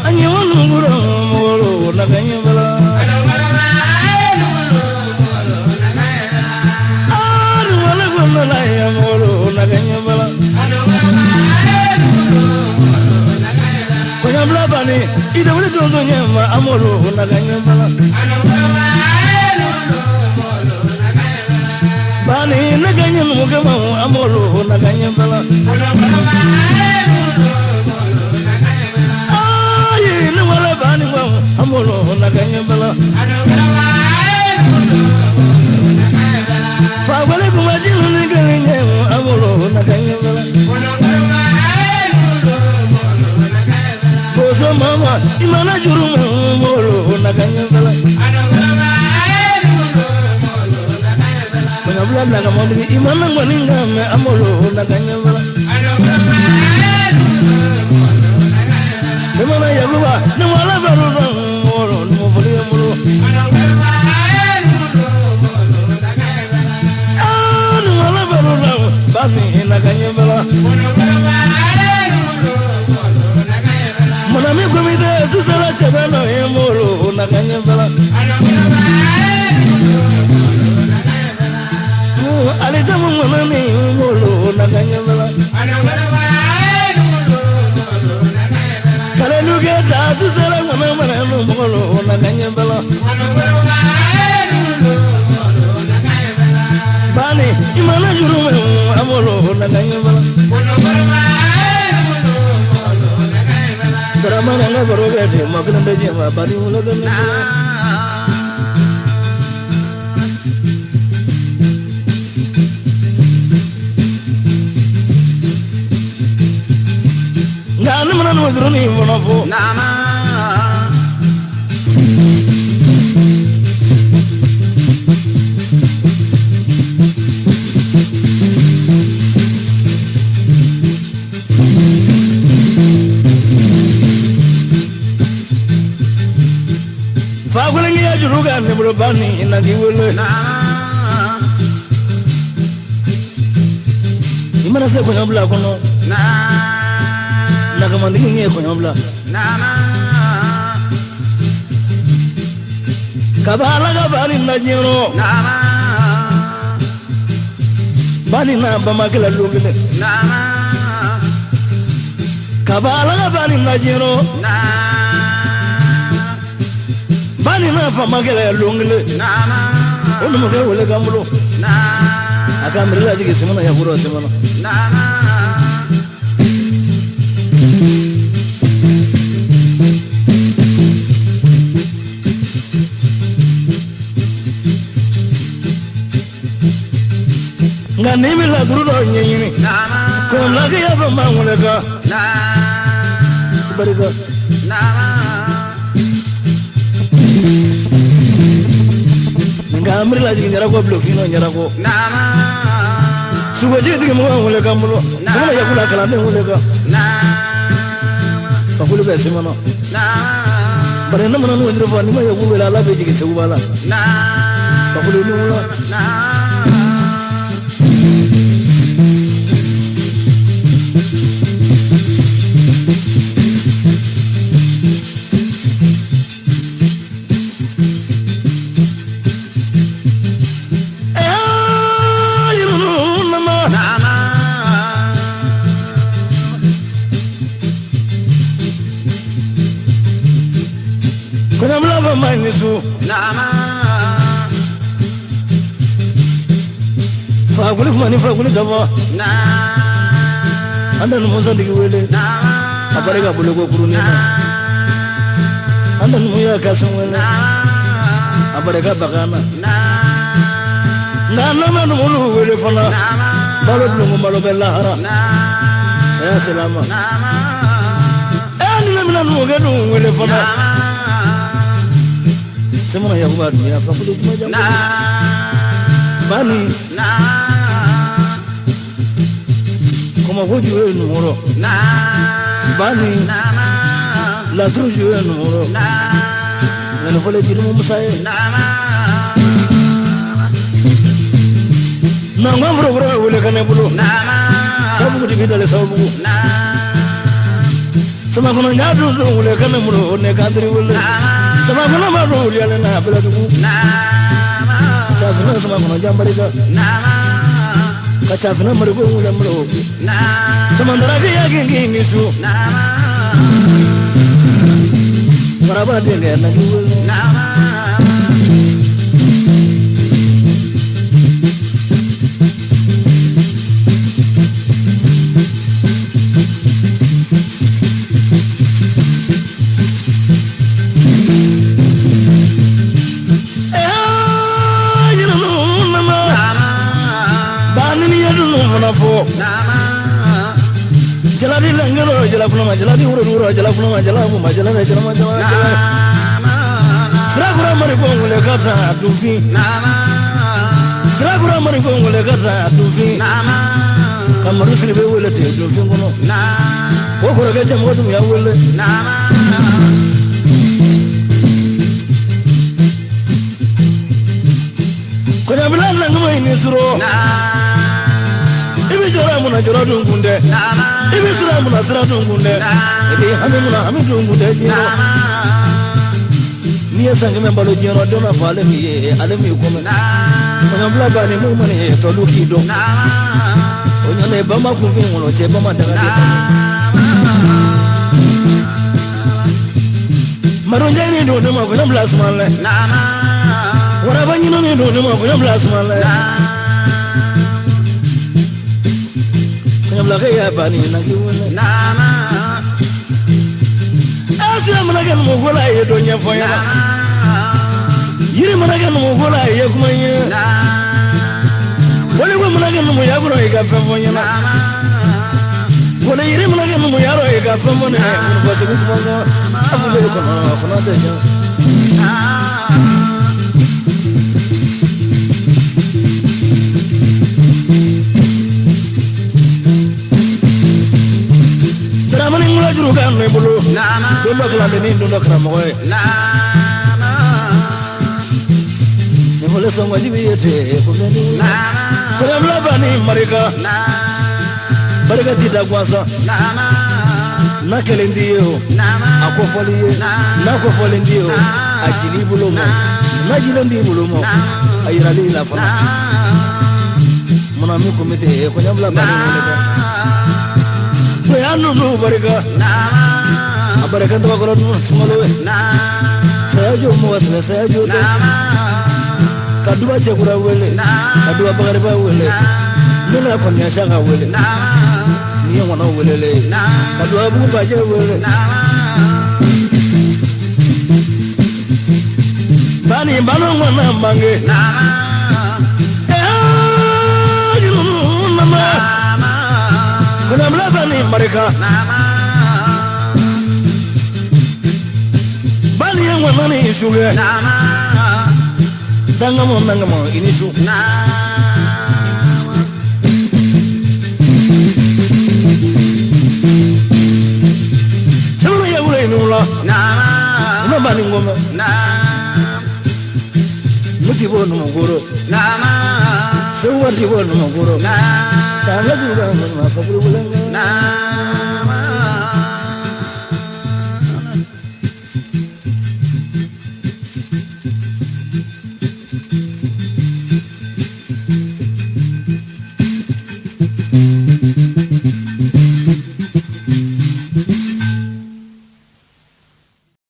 anyone guru na kanya bala wala gonna la ya molo na kanya bala ko nyamla bani ida wala do nyama amolo na kanya bala bani na kanya mo kama amolo na kanya bala amolo na kanya bala fa wale kuma jinu ni kanya amolo na kanya bala koso mama imana juru amolo na kanya bala kuna bla bla kama ndi imana ngwaninga me amolo na kanya bala semana ya buba na wala baru moro no foli moro no wala baru bani na kanya bala mona me komide susala chabano e moro na kanya bala ale jamu mona me moro na kanya bala Luga su sala mana mana no molo na kanya bala bani imana juru me amolo na kanya bala drama na baro bete magna de jema bari mulo de Nana mana no juru ni mono fo nana Fagulengi ya juru ga ne bro bani na giwele imana se ko nyabla kono na kama ndingi ko nyabla kabala ga bani na jiro bani na bamakela lungile kabala ga bani na jiro bani na famakela lungile onu mo ga wole gamulo akamrila jige semana ya buro semana ngani bila duro nyini ko lagi ya ba mangule ka barika ngamri la jigi nyara ko blok fino nyara ko suba jigi mo mangule ka mulo sama ya kula kala ne mule ka pakulu be semana bare na mana no ndiro fani ma ya kubela la be jigi se kubala pakulu ni mulo Manisu nama faguli kumani faguli dava na anda no mozandiki wele na apareka bule ko kuruni anda no ya kasun wele apareka bakana na nama no mulu wele fana balo blungu malo bella hara saya selama ni namna no gedu wele fana semana ya buat ya fakulu kumaja bani como hoje eu número bani la trouxe eu número não vou lhe dizer como sai não vamos procurar o que é bolo sabe o que diga ele sabe sama kono nyaadu do wule kana mulo ne kadri wule sama kono ma do yale na bela du chafina sama kono jambari ga ka chafina mari go wule mulo sama ndara ga yagi nisu maraba de ga na wule Jaladi langero jala kuna jaladi uro jala kuna jala kuma jala jala jala Dragura mari kongole kata dufi Dragura mari kongole kata dufi Kamaru siribe wele te dufi kono Kokora gacha modu ya wele Konya bilana ngamo ini suro Ibi jora muna jora dungunde Ibi sira muna sira dungunde Ibi hami muna hami dungunde jino Niye sangi membalo jino dona fa alemi ye alemi ukome Konya mla bani mumani ye tolu kido Konya ne bama kumfi ngulo che bama dangade Marunja ni do dema konya mla sumale Waraba nyino ni do dema konya mla sumale Blake ya bani na kiwele nama Asya managan mo gola ye do nya foya Yiri managan mo gola ye kuma ye Wale ko managan mo ya bro ye ka fa fonya na Wale yiri managan mo ya ro ye ka fa mo ne mo ba se ko mo afu le ko na de ja Juru kan ne bulu do bakla de ni do kra mo e ne bole so ma dibi yete ko ne ko ya bla bani marika barika ti da kwasa na kelendiyo ako foliye na ko folendiyo ajili bulu mo na jilendi bulu mo ayira li la fana mona mi ko mete ko ya bla bani mo Anu tu barika, barika tu kalau tu semua lu. Saya jauh muas, saya jauh tu. Kadua cekura wele, kadua bagariba wele. Nila konya sanga wele, ni yang mana wele le. Kadua buku baca wele. Bani bano mana mangi. Kuna mlaba ni marika Bani yang wana ni isuge Dangamo ini su Sebelum ya gula ini mula Ima bani ngome Muti bo numu guru Sewa di bo numu guru Tangga juga ma fa bulu bulan